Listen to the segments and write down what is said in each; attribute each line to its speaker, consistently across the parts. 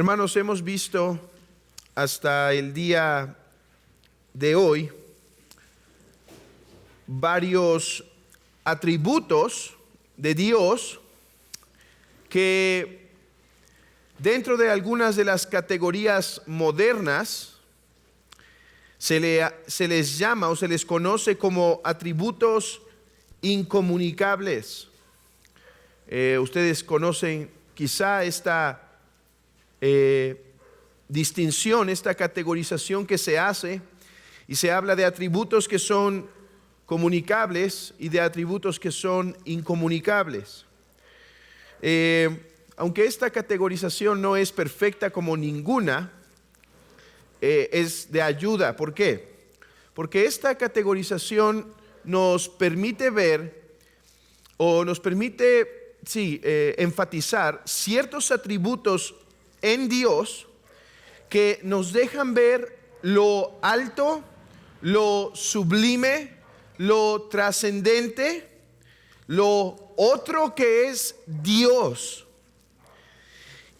Speaker 1: Hermanos, hemos visto hasta el día de hoy varios atributos de Dios que dentro de algunas de las categorías modernas se les llama o se les conoce como atributos incomunicables. Ustedes conocen quizá esta distinción, esta categorización que se hace, y se habla de atributos que son comunicables y de atributos que son incomunicables. Aunque esta categorización no es perfecta como ninguna, es de ayuda. ¿Por qué? Porque esta categorización nos permite ver o nos permite enfatizar ciertos atributos en Dios que nos dejan ver lo alto, lo sublime, lo trascendente, lo otro que es Dios.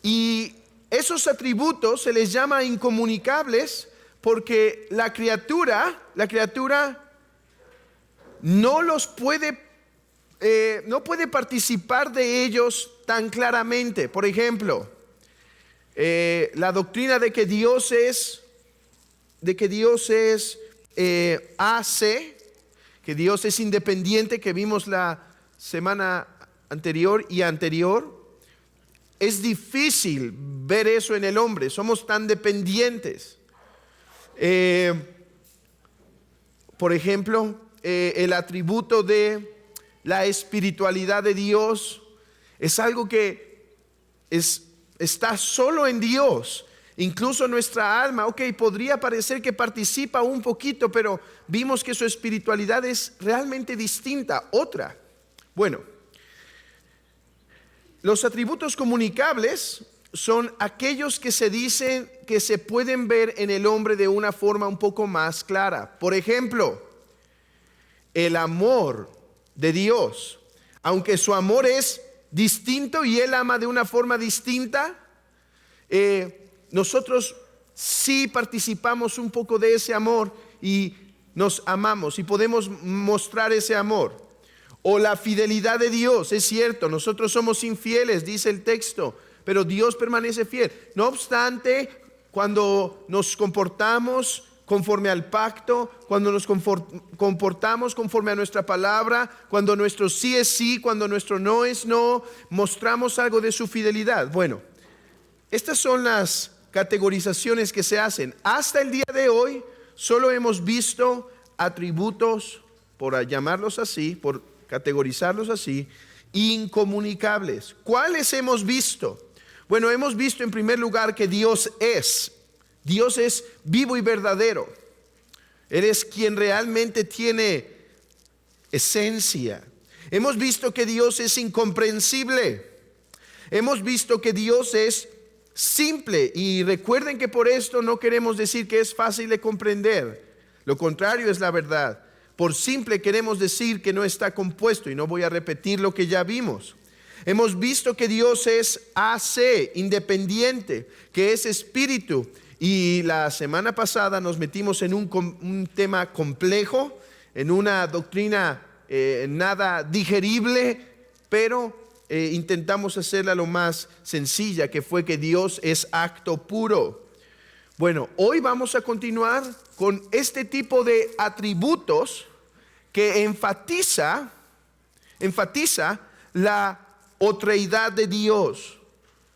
Speaker 1: Y esos atributos se les llama incomunicables porque la criatura no los puede, no puede participar de ellos tan claramente. Por ejemplo, la doctrina de que Dios es AC, que Dios es independiente, que vimos la semana anterior y anterior. Es difícil ver eso en el hombre, somos tan dependientes. Por ejemplo, el atributo de la espiritualidad de Dios es algo que está solo en Dios. Incluso nuestra alma, podría parecer que participa un poquito, pero vimos que su espiritualidad es realmente distinta, otra. Bueno, los atributos comunicables son aquellos que se dicen que se pueden ver en el hombre de una forma un poco más clara. Por ejemplo, el amor de Dios, aunque su amor es distinto y Él ama de una forma distinta, nosotros sí participamos un poco de ese amor y nos amamos y podemos mostrar ese amor. O la fidelidad de Dios, es cierto, nosotros somos infieles, dice el texto, pero Dios permanece fiel. No obstante, cuando nos comportamos conforme al pacto, cuando nos comportamos conforme a nuestra palabra, cuando nuestro sí es sí, cuando nuestro no es no, mostramos algo de su fidelidad. Bueno, estas son las categorizaciones que se hacen. Hasta el día de hoy solo hemos visto atributos, por llamarlos así, por categorizarlos así, incomunicables. ¿Cuáles hemos visto? Bueno, hemos visto en primer lugar que Dios es vivo y verdadero. Él es quien realmente tiene esencia. Hemos visto que Dios es incomprensible. Hemos visto que Dios es simple, y recuerden que por esto no queremos decir que es fácil de comprender. Lo contrario es la verdad. Por simple queremos decir que no está compuesto, y no voy a repetir lo que ya vimos. Hemos visto que Dios es AC, independiente, que es espíritu, y la semana pasada nos metimos en un tema complejo, en una doctrina nada digerible, pero intentamos hacerla lo más sencilla, que fue que Dios es acto puro. Bueno, hoy vamos a continuar con este tipo de atributos que enfatiza la otreidad de Dios,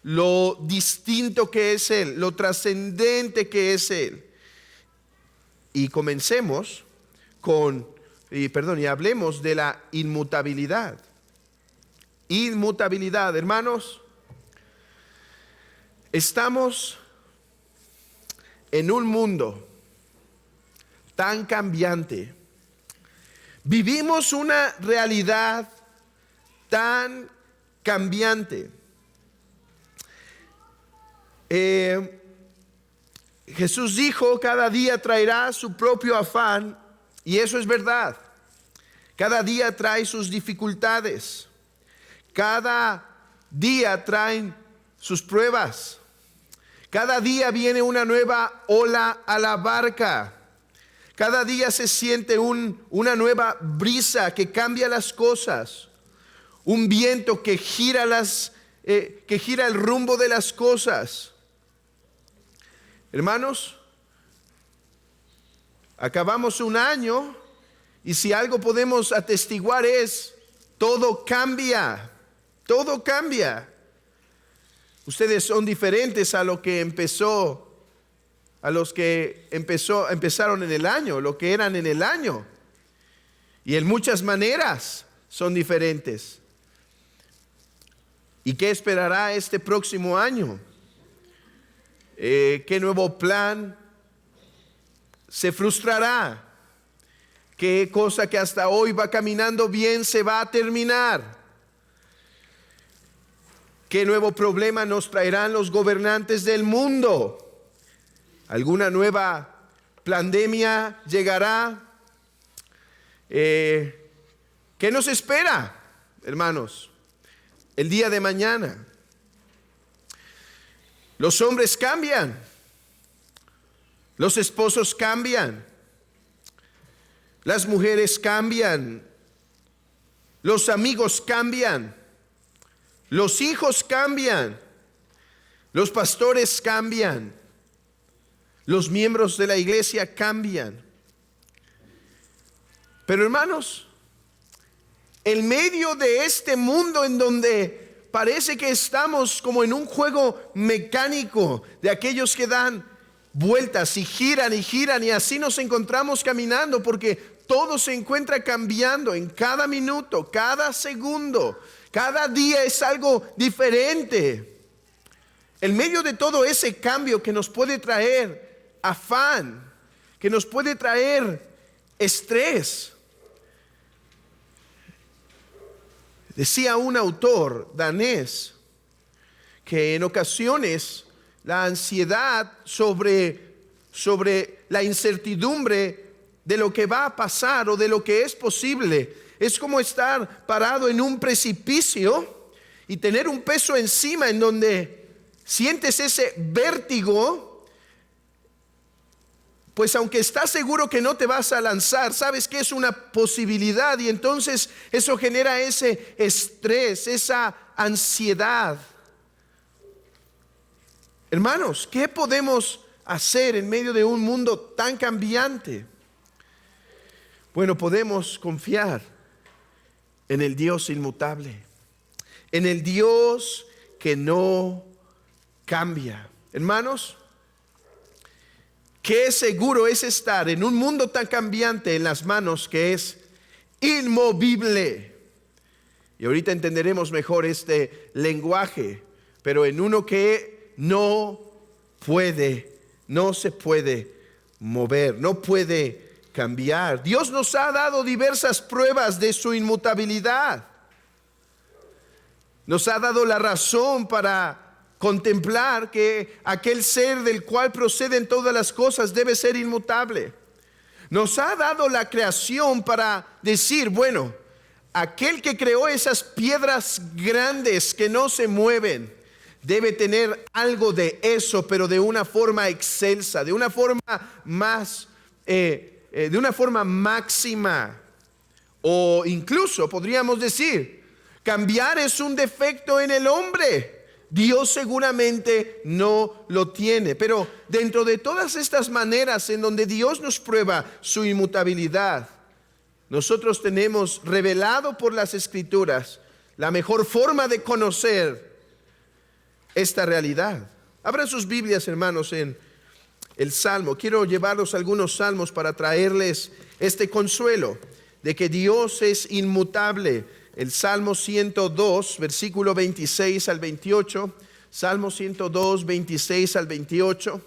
Speaker 1: lo distinto que es Él, lo trascendente que es Él. Y comencemos y hablemos de la inmutabilidad. Inmutabilidad, hermanos, estamos en un mundo tan cambiante. Vivimos una realidad tan cambiante. Jesús dijo: cada día traerá su propio afán, y eso es verdad. Cada día trae sus dificultades. Cada día traen sus pruebas. Cada día viene una nueva ola a la barca. Cada día se siente una nueva brisa que cambia las cosas. Un viento que gira el rumbo de las cosas. Hermanos, acabamos un año y si algo podemos atestiguar es todo cambia. Todo cambia. Ustedes son diferentes a lo que empezaron en el año, lo que eran en el año. Y en muchas maneras son diferentes. ¿Y qué esperará este próximo año? ¿Qué nuevo plan se frustrará? ¿Qué cosa que hasta hoy va caminando bien se va a terminar? ¿Qué nuevo problema nos traerán los gobernantes del mundo? ¿Alguna nueva pandemia llegará? ¿Qué nos espera, hermanos, el día de mañana? Los hombres cambian, los esposos cambian, las mujeres cambian, los amigos cambian, los hijos cambian, los pastores cambian, los miembros de la iglesia cambian. Pero hermanos, en medio de este mundo en donde parece que estamos como en un juego mecánico de aquellos que dan vueltas y giran y así nos encontramos caminando porque todo se encuentra cambiando en cada minuto, cada segundo, cada día es algo diferente. En medio de todo ese cambio que nos puede traer afán, que nos puede traer estrés. Decía un autor danés que en ocasiones la ansiedad sobre la incertidumbre de lo que va a pasar o de lo que es posible es como estar parado en un precipicio y tener un peso encima en donde sientes ese vértigo. Pues aunque estás seguro que no te vas a lanzar, sabes que es una posibilidad y entonces eso genera ese estrés, esa ansiedad. Hermanos, ¿qué podemos hacer en medio de un mundo tan cambiante? Bueno, podemos confiar en el Dios inmutable, en el Dios que no cambia. Hermanos, qué seguro es estar en un mundo tan cambiante en las manos que es inmovible. Y ahorita entenderemos mejor este lenguaje, pero en uno que no se puede mover, no puede cambiar. Dios nos ha dado diversas pruebas de su inmutabilidad. Nos ha dado la razón para contemplar que aquel ser del cual proceden todas las cosas debe ser inmutable. Nos ha dado la creación para decir, bueno, aquel que creó esas piedras grandes que no se mueven debe tener algo de eso, pero de una forma excelsa, de una forma más, de una forma máxima. O incluso podríamos decir, cambiar es un defecto en el hombre. Dios seguramente no lo tiene, pero dentro de todas estas maneras en donde Dios nos prueba su inmutabilidad, nosotros tenemos revelado por las Escrituras la mejor forma de conocer esta realidad. Abran sus Biblias, hermanos, en el Salmo. Quiero llevarlos a algunos salmos para traerles este consuelo de que Dios es inmutable. El Salmo 102, versículo 26 al 28. Salmo 102, 26 al 28.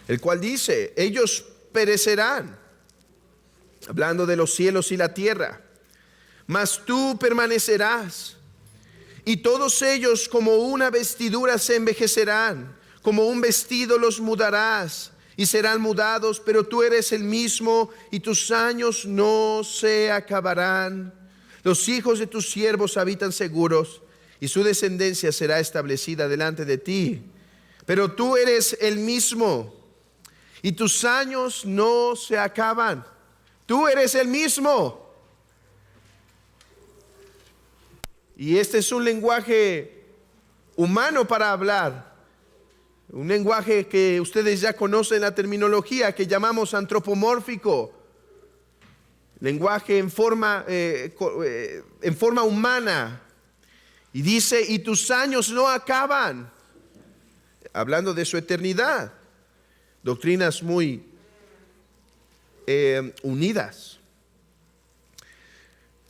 Speaker 1: El cual dice, ellos perecerán, hablando de los cielos y la tierra, mas tú permanecerás. Y todos ellos como una vestidura se envejecerán, como un vestido los mudarás, y serán mudados, pero tú eres el mismo y tus años no se acabarán. Los hijos de tus siervos habitan seguros y su descendencia será establecida delante de ti. Pero tú eres el mismo y tus años no se acaban. Tú eres el mismo. Y este es un lenguaje humano para hablar. Un lenguaje que ustedes ya conocen la terminología que llamamos antropomórfico. Lenguaje en forma humana. Y dice, y tus años no acaban. Hablando de su eternidad. Doctrinas muy unidas.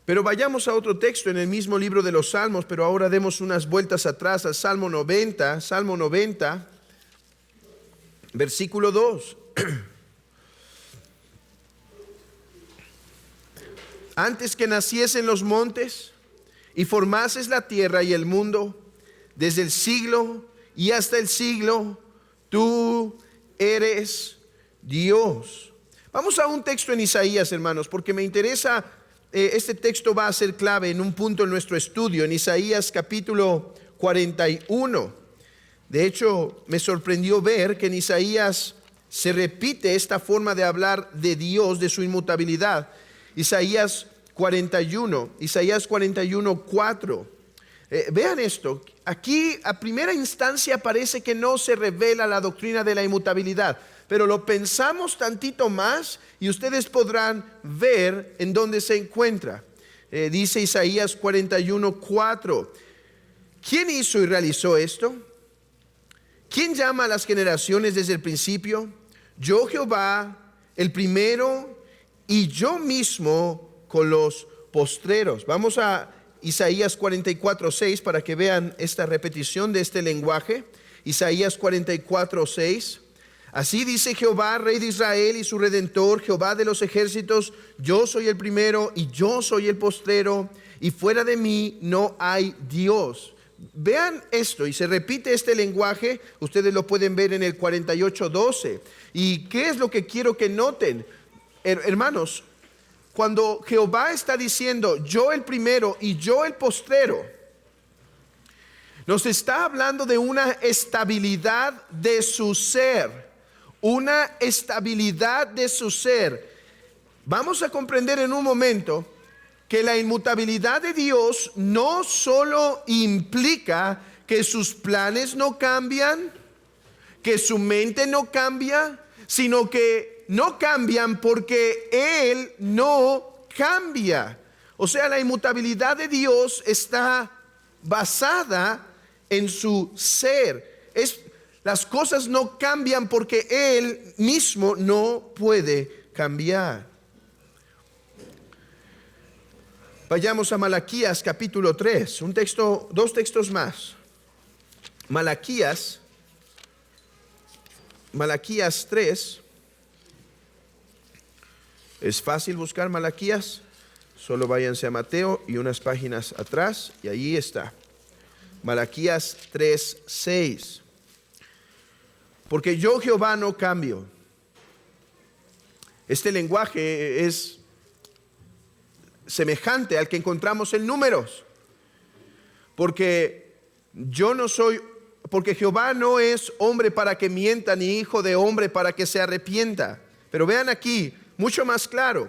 Speaker 1: Pero vayamos a otro texto en el mismo libro de los Salmos, pero ahora demos unas vueltas atrás al Salmo 90, versículo 2. Antes que naciesen los montes y formases la tierra y el mundo, desde el siglo y hasta el siglo, tú eres Dios. Vamos a un texto en Isaías, hermanos, porque me interesa. Este texto va a ser clave en un punto en nuestro estudio, en Isaías capítulo 41. De hecho, me sorprendió ver que en Isaías se repite esta forma de hablar de Dios, de su inmutabilidad. Isaías 41, 4. Vean esto, aquí a primera instancia parece que no se revela la doctrina de la inmutabilidad, pero lo pensamos tantito más y ustedes podrán ver en dónde se encuentra. Dice Isaías 41:4. ¿Quién hizo y realizó esto? ¿Quién llama a las generaciones desde el principio? Yo, Jehová, el primero, y yo mismo con los postreros. Vamos a Isaías 44:6 para que vean esta repetición de este lenguaje. Isaías 44:6. Así dice Jehová, Rey de Israel y su Redentor, Jehová de los ejércitos: yo soy el primero y yo soy el postrero, y fuera de mí no hay Dios. Vean esto, y se repite este lenguaje, ustedes lo pueden ver en el 48:12. ¿Y qué es lo que quiero que noten? Hermanos, cuando Jehová está diciendo yo el primero y yo el postrero, nos está hablando de una estabilidad de su ser. Una estabilidad de su ser. Vamos a comprender en un momento que la inmutabilidad de Dios no solo implica que sus planes no cambian, que su mente no cambia, sino que no cambian porque Él no cambia. O sea, la inmutabilidad de Dios está basada en su ser. Las cosas no cambian porque Él mismo no puede cambiar. Vayamos a Malaquías capítulo 3, dos textos más. Malaquías 3. Es fácil buscar Malaquías. Solo váyanse a Mateo y unas páginas atrás y allí está. Malaquías 3:6. Porque yo, Jehová, no cambio. Este lenguaje es semejante al que encontramos en Números. Porque Jehová no es hombre para que mienta, ni hijo de hombre para que se arrepienta. Pero vean aquí, mucho más claro.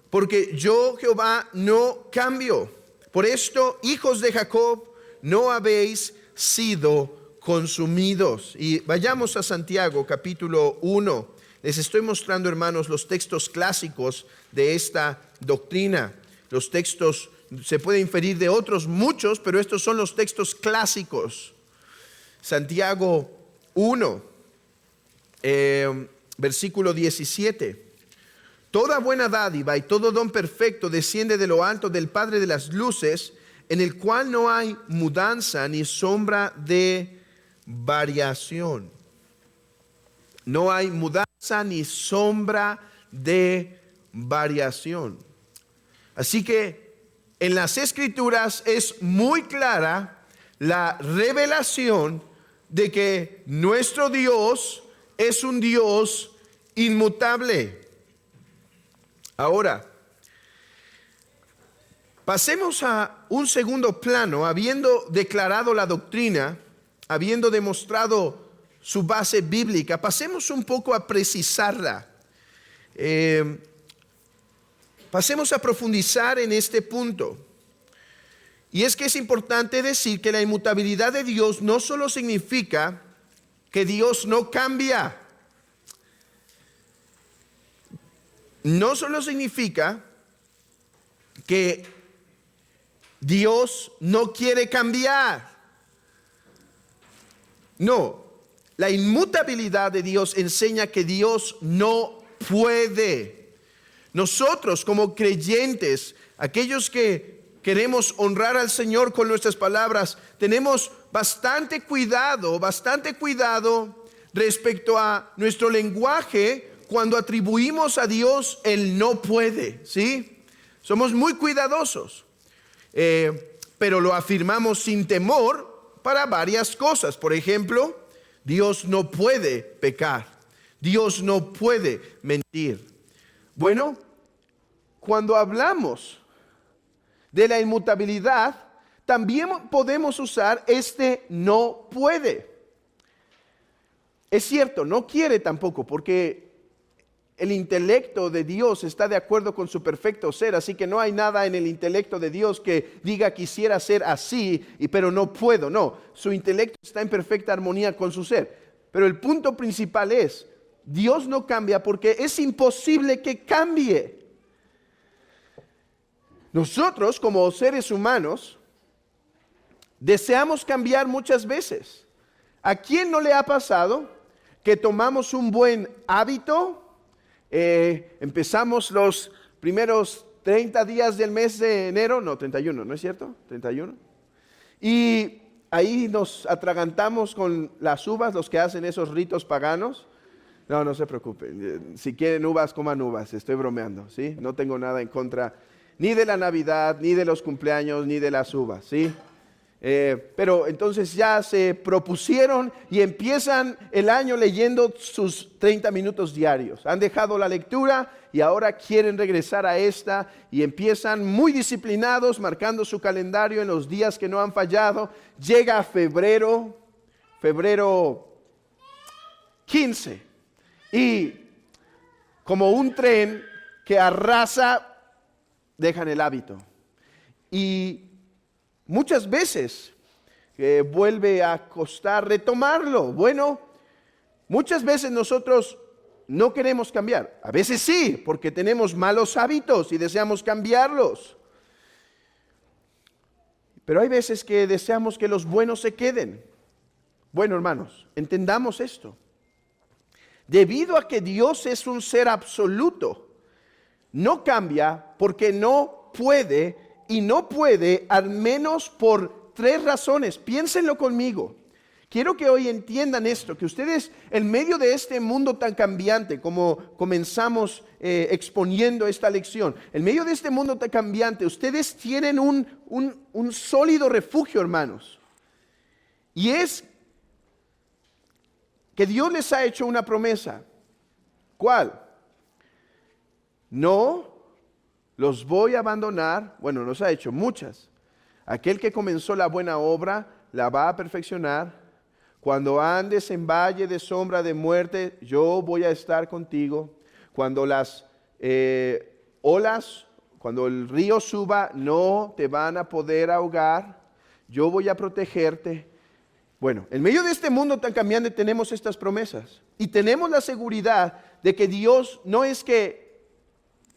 Speaker 1: Porque yo, Jehová, no cambio. Por esto, hijos de Jacob, no habéis sido consumidos. Y vayamos a Santiago capítulo 1. Les estoy mostrando, hermanos, los textos clásicos de esta doctrina. Los textos se puede inferir de otros muchos, pero estos son los textos clásicos. Santiago 1, versículo 17. Toda buena dádiva y todo don perfecto desciende de lo alto del Padre de las luces, en el cual no hay mudanza ni sombra de variación. No hay mudanza ni sombra de variación. Así que en las Escrituras es muy clara la revelación de que nuestro Dios es un Dios inmutable. Ahora, pasemos a un segundo plano. Habiendo declarado la doctrina, habiendo demostrado su base bíblica, pasemos un poco a precisarla. Pasemos a profundizar en este punto. Y es que es importante decir que la inmutabilidad de Dios no solo significa que Dios no cambia. No solo significa que Dios no quiere cambiar. No, la inmutabilidad de Dios enseña que Dios no puede. Nosotros como creyentes, aquellos que queremos honrar al Señor con nuestras palabras, tenemos bastante cuidado respecto a nuestro lenguaje cuando atribuimos a Dios el no puede, ¿sí? Somos muy cuidadosos, pero lo afirmamos sin temor para varias cosas. Por ejemplo, Dios no puede pecar, Dios no puede mentir. Bueno, cuando hablamos de la inmutabilidad, también podemos usar este no puede. Es cierto, no quiere tampoco, porque el intelecto de Dios está de acuerdo con su perfecto ser, así que no hay nada en el intelecto de Dios que diga quisiera ser así, pero no puedo. No, su intelecto está en perfecta armonía con su ser. Pero el punto principal es, Dios no cambia porque es imposible que cambie. Nosotros como seres humanos deseamos cambiar muchas veces. ¿A quién no le ha pasado que tomamos un buen hábito? Empezamos los primeros 30 días del mes de enero, no, 31, ¿no es cierto? 31. Y ahí nos atragantamos con las uvas, los que hacen esos ritos paganos. No se preocupen. Si quieren uvas, coman uvas. Estoy bromeando, ¿sí? No tengo nada en contra ni de la Navidad, ni de los cumpleaños, ni de las uvas, ¿sí? Pero entonces ya se propusieron y empiezan el año leyendo sus 30 minutos diarios. Han dejado la lectura y ahora quieren regresar a esta y empiezan muy disciplinados, marcando su calendario en los días que no han fallado. Llega febrero 15 y como un tren que arrasa, dejan el hábito. Y muchas veces vuelve a costar retomarlo. Bueno, muchas veces nosotros no queremos cambiar. A veces sí, porque tenemos malos hábitos y deseamos cambiarlos. Pero hay veces que deseamos que los buenos se queden. Bueno, hermanos, entendamos esto. Debido a que Dios es un ser absoluto, no cambia porque no puede, y no puede al menos por 3 razones. Piénsenlo conmigo. Quiero que hoy entiendan esto, que ustedes en medio de este mundo tan cambiante, como comenzamos exponiendo esta lección, en medio de este mundo tan cambiante, ustedes tienen un sólido refugio, hermanos. Y es que Dios les ha hecho una promesa. ¿Cuál? No los voy a abandonar. Bueno, nos ha hecho muchas. Aquel que comenzó la buena obra la va a perfeccionar. Cuando andes en valle de sombra de muerte, yo voy a estar contigo. Cuando las olas, cuando el río suba, no te van a poder ahogar. Yo voy a protegerte. Bueno, en medio de este mundo tan cambiante tenemos estas promesas. Y tenemos la seguridad de que Dios no es que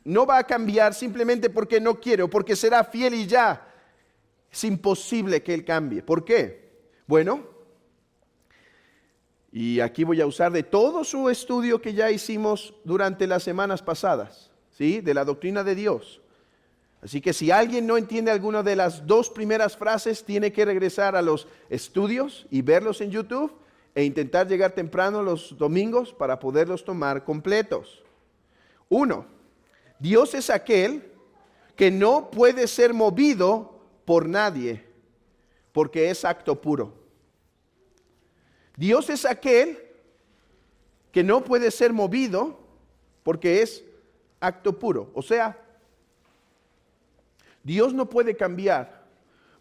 Speaker 1: no va a cambiar simplemente porque no quiere o porque será fiel y ya. Es imposible que Él cambie. ¿Por qué? Bueno, y aquí voy a usar de todo su estudio que ya hicimos durante las semanas pasadas, ¿sí? De la doctrina de Dios. Así que si alguien no entiende alguna de las 2 primeras frases, tiene que regresar a los estudios y verlos en YouTube e intentar llegar temprano los domingos para poderlos tomar completos. 1. Dios es aquel que no puede ser movido por nadie, porque es acto puro. Dios es aquel que no puede ser movido porque es acto puro. O sea, Dios no puede cambiar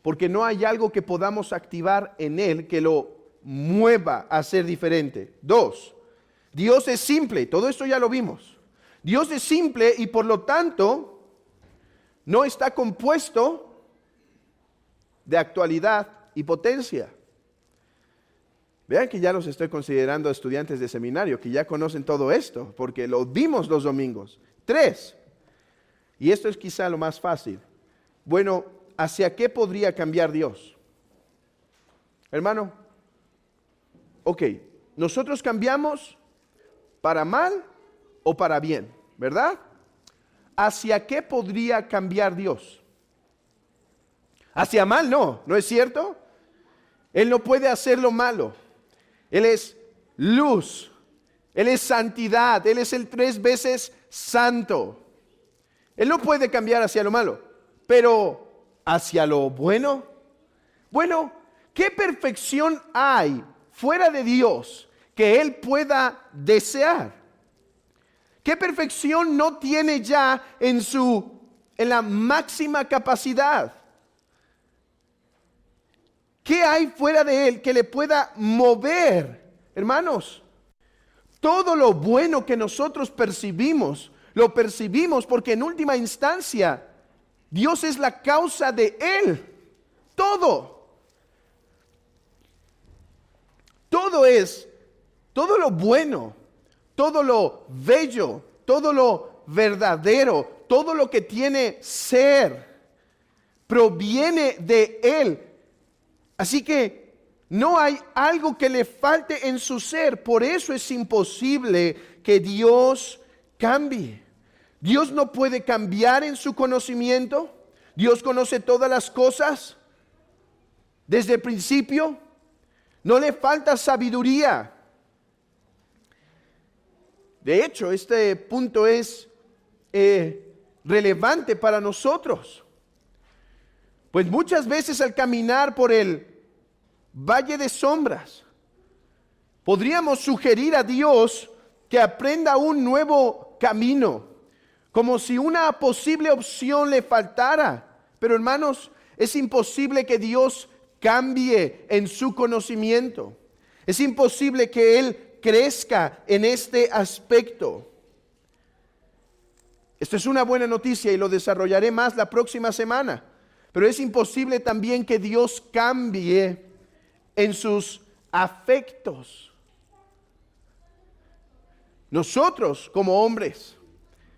Speaker 1: porque no hay algo que podamos activar en Él que lo mueva a ser diferente. 2, Dios es simple, todo esto ya lo vimos. Dios es simple y por lo tanto no está compuesto de actualidad y potencia. Vean que ya los estoy considerando estudiantes de seminario, que ya conocen todo esto, porque lo vimos los domingos. 3, y esto es quizá lo más fácil. Bueno, ¿hacia qué podría cambiar Dios? Hermano, ok, nosotros cambiamos para mal o para bien, ¿verdad? ¿Hacia qué podría cambiar Dios? Hacia mal no, ¿no es cierto? Él no puede hacer lo malo. Él es luz, Él es santidad, Él es el 3 veces santo. Él no puede cambiar hacia lo malo, pero hacia lo bueno. Bueno, ¿qué perfección hay fuera de Dios que Él pueda desear? ¿Qué perfección no tiene ya en la máxima capacidad? ¿Qué hay fuera de Él que le pueda mover? Hermanos, todo lo bueno que nosotros percibimos, lo percibimos porque en última instancia Dios es la causa de Él. Todo. Todo lo bueno, todo lo bello, todo lo verdadero, todo lo que tiene ser, proviene de Él. Así que no hay algo que le falte en su ser. Por eso es imposible que Dios cambie. Dios no puede cambiar en su conocimiento. Dios conoce todas las cosas desde el principio. No le falta sabiduría. De hecho, este punto es relevante para nosotros. Pues muchas veces al caminar por el valle de sombras, podríamos sugerir a Dios que aprenda un nuevo camino, como si una posible opción le faltara. Pero hermanos, es imposible que Dios cambie en su conocimiento. Es imposible que Él crezca en este aspecto. Esto es una buena noticia y lo desarrollaré más la próxima semana. Pero es imposible también que Dios cambie en sus afectos. Nosotros como hombres,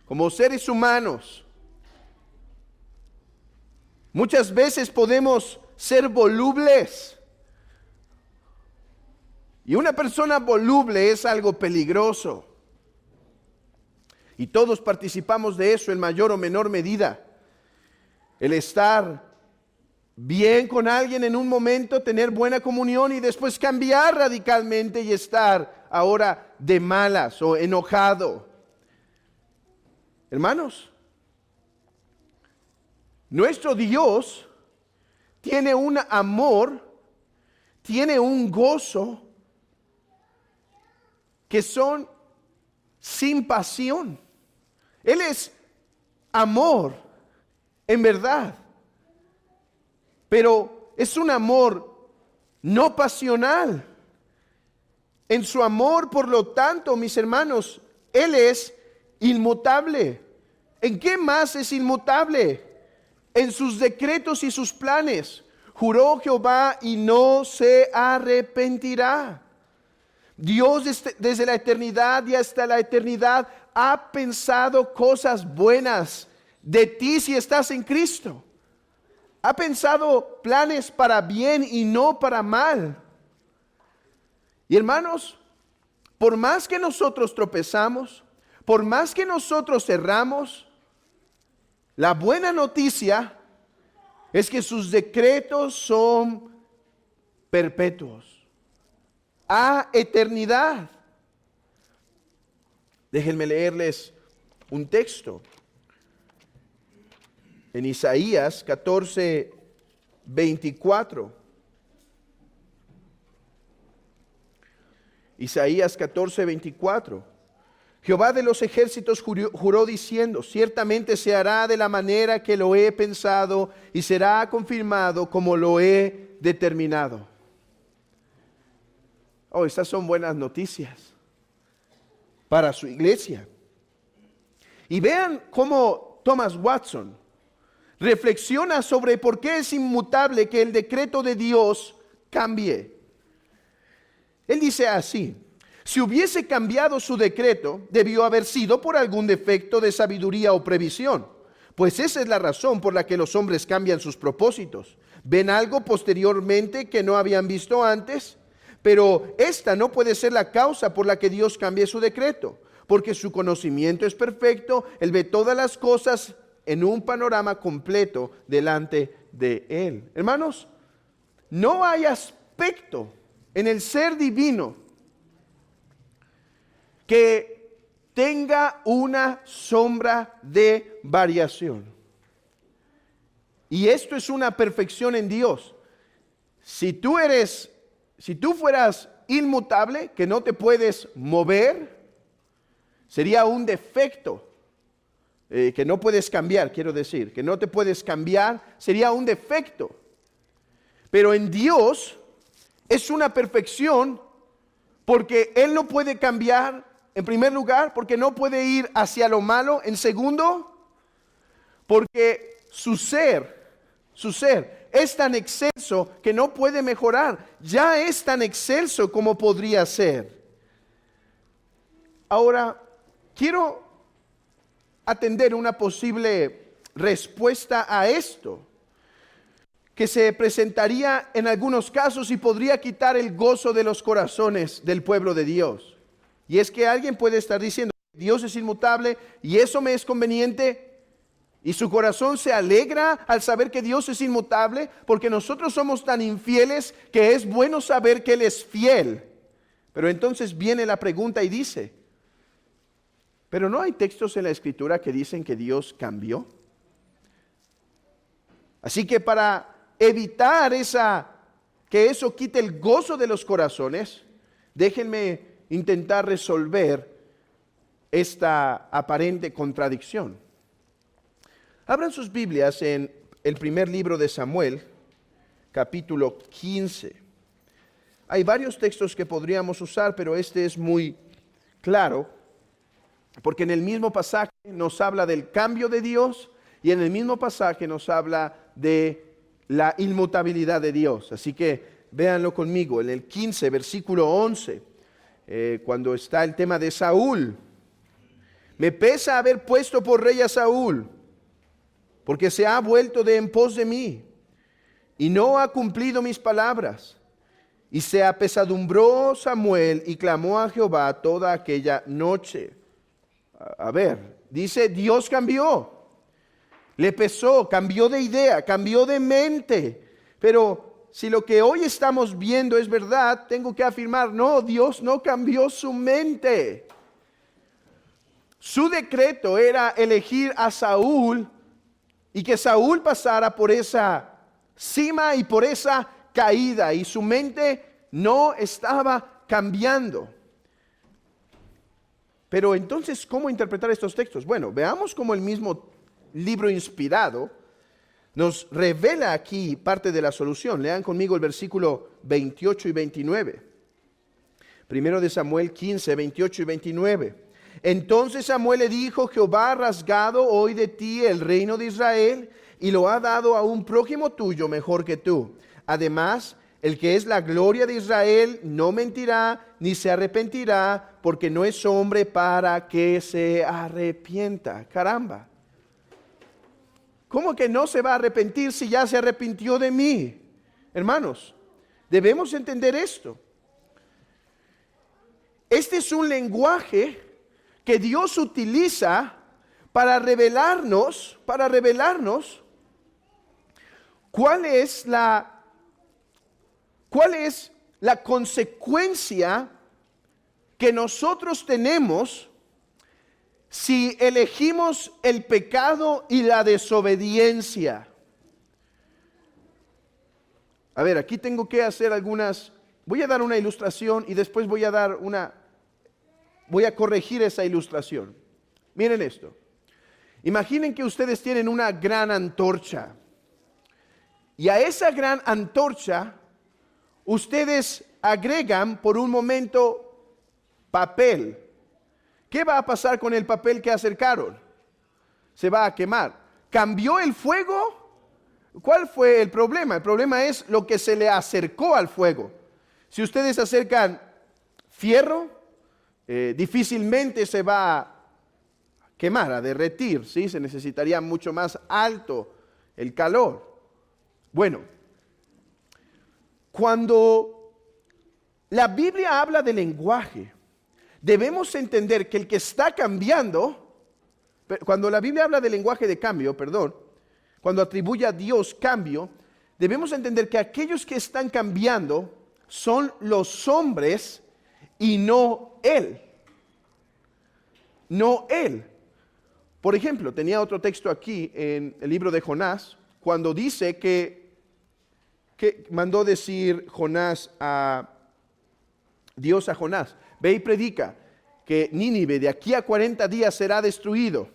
Speaker 1: como seres humanos, muchas veces podemos ser volubles. Y una persona voluble es algo peligroso. Y todos participamos de eso en mayor o menor medida. El estar bien con alguien en un momento, tener buena comunión y después cambiar radicalmente y estar ahora de malas o enojado. Hermanos, nuestro Dios tiene un amor, tiene un gozo que son sin pasión. Él es amor en verdad. Pero es un amor no pasional. En su amor, por lo tanto, mis hermanos, Él es inmutable. ¿En qué más es inmutable? En sus decretos y sus planes. Juró Jehová y no se arrepentirá. Dios desde la eternidad y hasta la eternidad ha pensado cosas buenas de ti si estás en Cristo. Ha pensado planes para bien y no para mal. Y hermanos, por más que nosotros tropezamos, por más que nosotros erramos, la buena noticia es que sus decretos son perpetuos, a eternidad. Déjenme leerles un texto. En Isaías 14, 24. Isaías 14:24. Jehová de los ejércitos juró diciendo: ciertamente se hará de la manera que lo he pensado y será confirmado como lo he determinado. Oh, estas son buenas noticias para su iglesia. Y vean cómo Thomas Watson reflexiona sobre por qué es inmutable que el decreto de Dios cambie. Él dice así: si hubiese cambiado su decreto, debió haber sido por algún defecto de sabiduría o previsión, pues esa es la razón por la que los hombres cambian sus propósitos. Ven algo posteriormente que no habían visto antes, pero esta no puede ser la causa por la que Dios cambie su decreto, porque su conocimiento es perfecto. Él ve todas las cosas en un panorama completo delante de Él. Hermanos, no hay aspecto en el ser divino que tenga una sombra de variación. Y esto es una perfección en Dios. Si tú fueras inmutable, que no te puedes mover, sería un defecto. Que no puedes cambiar, quiero decir, que no te puedes cambiar, sería un defecto. Pero en Dios es una perfección, porque Él no puede cambiar, en primer lugar, porque no puede ir hacia lo malo. En segundo, porque su ser es tan excelso que no puede mejorar. Ya es tan excelso como podría ser. Ahora, quiero atender una posible respuesta a esto, que se presentaría en algunos casos y podría quitar el gozo de los corazones del pueblo de Dios. Y es que alguien puede estar diciendo: Dios es inmutable y eso me es conveniente, y su corazón se alegra al saber que Dios es inmutable, porque nosotros somos tan infieles que es bueno saber que Él es fiel. Pero entonces viene la pregunta y dice: ¿pero no hay textos en la Escritura que dicen que Dios cambió? Así que para evitar que eso quite el gozo de los corazones, déjenme intentar resolver esta aparente contradicción. Abran sus Biblias en el primer libro de Samuel, capítulo 15. Hay varios textos que podríamos usar, pero este es muy claro, porque en el mismo pasaje nos habla del cambio de Dios y en el mismo pasaje nos habla de la inmutabilidad de Dios. Así que véanlo conmigo, en el 15, versículo 11. Cuando está el tema de Saúl: me pesa haber puesto por rey a Saúl, porque se ha vuelto de en pos de mí, y no ha cumplido mis palabras. Y se apesadumbró Samuel y clamó a Jehová toda aquella noche. A ver, dice, Dios cambió, le pesó, cambió de idea, cambió de mente. Pero si lo que hoy estamos viendo es verdad, tengo que afirmar: no, Dios no cambió su mente. Su decreto era elegir a Saúl y que Saúl pasara por esa cima y por esa caída, y su mente no estaba cambiando. Pero entonces, ¿cómo interpretar estos textos? Bueno, veamos cómo el mismo libro inspirado nos revela aquí parte de la solución. Lean conmigo el versículo 28 y 29. Primero de Samuel 15, 28 y 29. Entonces Samuel le dijo: Jehová ha rasgado hoy de ti el reino de Israel y lo ha dado a un prójimo tuyo mejor que tú. Además, el que es la gloria de Israel no mentirá ni se arrepentirá, porque no es hombre para que se arrepienta. Caramba. ¿Cómo que no se va a arrepentir si ya se arrepintió de mí? Hermanos, debemos entender esto. Este es un lenguaje que Dios utiliza para revelarnos cuál es la consecuencia que nosotros tenemos si elegimos el pecado y la desobediencia. A ver, aquí tengo que hacer algunas Voy a dar una ilustración y después voy a corregir esa ilustración. Miren esto. Imaginen que ustedes tienen una gran antorcha. Y a esa gran antorcha, ustedes agregan por un momento papel. ¿Qué va a pasar con el papel que acercaron? Se va a quemar. ¿Cambió el fuego? ¿Cuál fue el problema? El problema es lo que se le acercó al fuego. Si ustedes acercan fierro, difícilmente se va a quemar, a derretir, ¿sí? Se necesitaría mucho más alto el calor. Bueno, cuando la Biblia habla de lenguaje, debemos entender que el que está cambiando, cuando la Biblia habla de lenguaje de cambio, cuando atribuye a Dios cambio, debemos entender que aquellos que están cambiando son los hombres y no Él. No Él. Por ejemplo, tenía otro texto aquí en el libro de Jonás, cuando dice que mandó decir Dios a Jonás, ve y predica que Nínive de aquí a 40 días será destruido.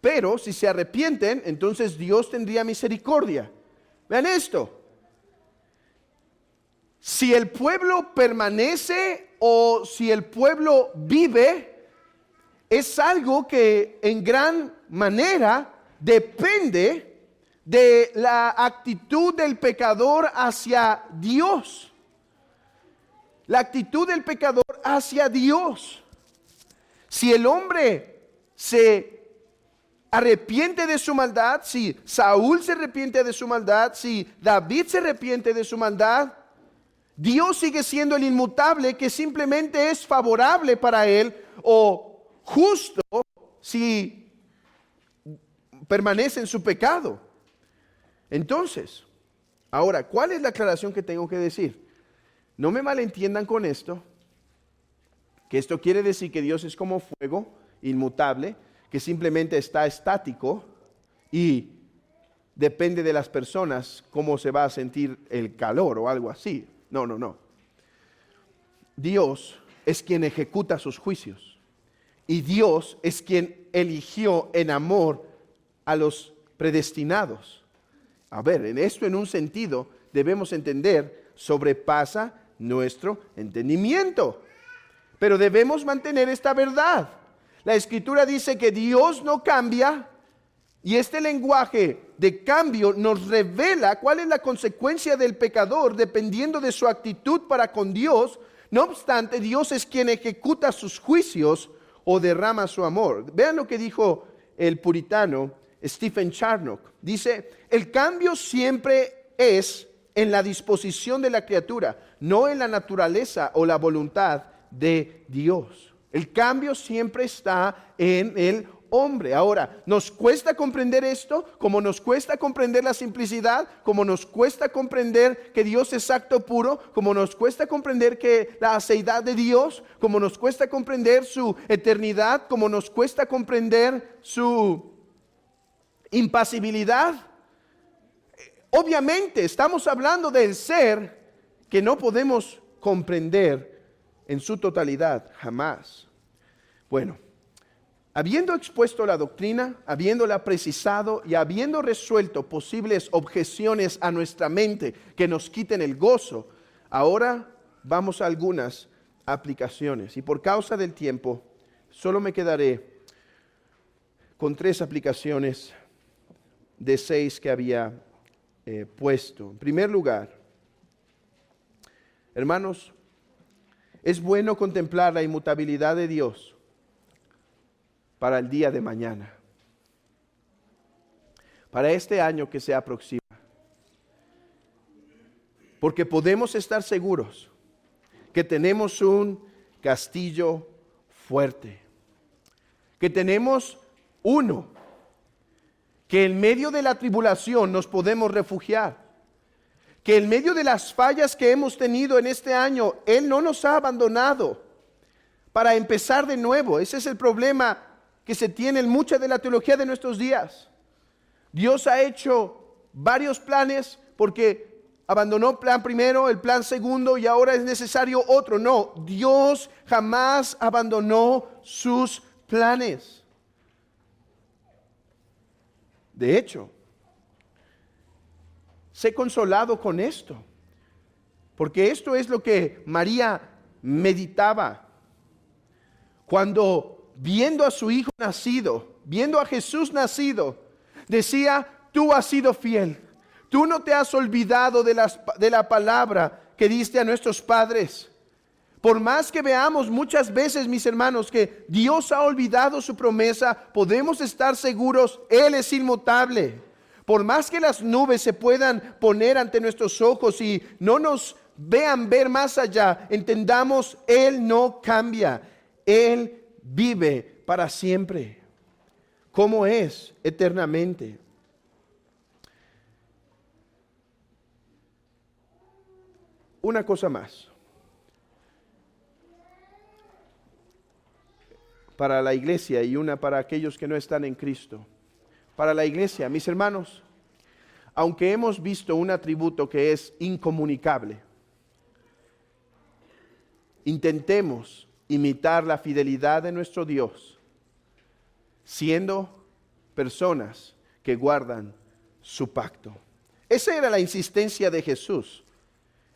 Speaker 1: Pero si se arrepienten, entonces Dios tendría misericordia. Vean esto. Si el pueblo permanece o si el pueblo vive, es algo que en gran manera depende de la actitud del pecador hacia Dios. La actitud del pecador hacia Dios. Si el hombre se arrepiente de su maldad, si Saúl se arrepiente de su maldad, si David se arrepiente de su maldad, Dios sigue siendo el inmutable que simplemente es favorable para él o justo si permanece en su pecado. Entonces, ahora, ¿cuál es la aclaración que tengo que decir? No me malentiendan con esto, que esto quiere decir que Dios es como fuego, inmutable, que simplemente está estático y depende de las personas cómo se va a sentir el calor o algo así. No. Dios es quien ejecuta sus juicios y Dios es quien eligió en amor a los predestinados. A ver, en un sentido debemos entender, sobrepasa nuestro entendimiento, pero debemos mantener esta verdad. La Escritura dice que Dios no cambia y este lenguaje de cambio nos revela cuál es la consecuencia del pecador dependiendo de su actitud para con Dios. No obstante, Dios es quien ejecuta sus juicios o derrama su amor. Vean lo que dijo el puritano Stephen Charnock. Dice, el cambio siempre es en la disposición de la criatura, no en la naturaleza o la voluntad de Dios. El cambio siempre está en el hombre. Ahora, ¿nos cuesta comprender esto? Como nos cuesta comprender la simplicidad, como nos cuesta comprender que Dios es acto puro, como nos cuesta comprender que la aceidad de Dios, como nos cuesta comprender su eternidad, como nos cuesta comprender su impasibilidad. Obviamente estamos hablando del ser que no podemos comprender en su totalidad, jamás. Bueno, habiendo expuesto la doctrina, habiéndola precisado y habiendo resuelto posibles objeciones a nuestra mente que nos quiten el gozo, ahora vamos a algunas aplicaciones. Y por causa del tiempo, solo me quedaré con 3 aplicaciones de 6 que había puesto. En primer lugar, hermanos, es bueno contemplar la inmutabilidad de Dios para el día de mañana, para este año que se aproxima, porque podemos estar seguros que tenemos un castillo fuerte, que tenemos uno, que en medio de la tribulación nos podemos refugiar, que en medio de las fallas que hemos tenido en este año, Él no nos ha abandonado para empezar de nuevo. Ese es el problema que se tiene en mucha de la teología de nuestros días. Dios ha hecho varios planes porque abandonó el plan primero, el plan segundo y ahora es necesario otro. No, Dios jamás abandonó sus planes. De hecho, sé consolado con esto, porque esto es lo que María meditaba cuando viendo a su hijo nacido, viendo a Jesús nacido, decía: tú has sido fiel, tú no te has olvidado de la palabra que diste a nuestros padres. Por más que veamos muchas veces, mis hermanos, que Dios ha olvidado su promesa, podemos estar seguros, Él es inmutable. Por más que las nubes se puedan poner ante nuestros ojos y no nos vean ver más allá, entendamos, Él no cambia, Él vive para siempre, como es eternamente. Una cosa más. Para la iglesia y una para aquellos que no están en Cristo. Para la iglesia, mis hermanos, aunque hemos visto un atributo que es incomunicable, intentemos imitar la fidelidad de nuestro Dios, siendo personas que guardan su pacto. Esa era la insistencia de Jesús.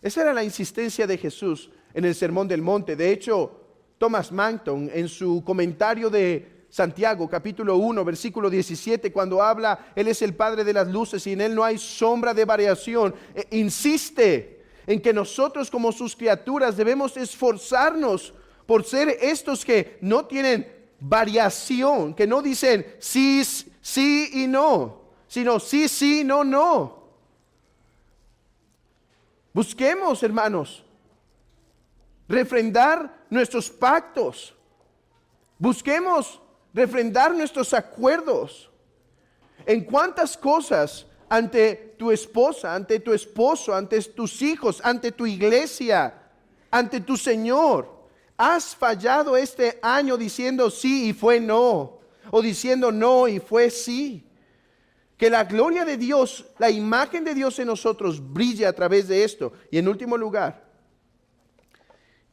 Speaker 1: Esa era la insistencia de Jesús en el Sermón del Monte. De hecho, Thomas Manton, en su comentario de Santiago, capítulo 1, versículo 17, cuando habla, Él es el Padre de las luces y en Él no hay sombra de variación, insiste en que nosotros como sus criaturas debemos esforzarnos por ser estos que no tienen variación, que no dicen sí, sí y no, sino sí, sí, no, no. Busquemos, hermanos, refrendar nuestros pactos. Busquemos refrendar nuestros acuerdos. En cuántas cosas ante tu esposa, ante tu esposo, ante tus hijos, ante tu iglesia, ante tu Señor, has fallado este año diciendo sí y fue no, o diciendo no y fue sí. Que la gloria de Dios, la imagen de Dios en nosotros brille a través de esto. Y en último lugar,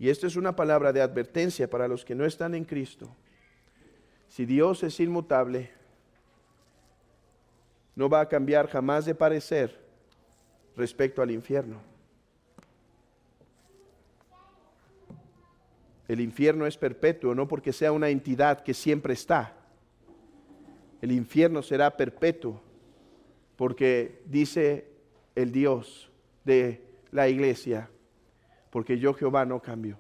Speaker 1: y esto es una palabra de advertencia para los que no están en Cristo. Si Dios es inmutable, no va a cambiar jamás de parecer respecto al infierno. El infierno es perpetuo, no porque sea una entidad que siempre está. El infierno será perpetuo, porque dice el Dios de la iglesia, porque yo Jehová no cambio.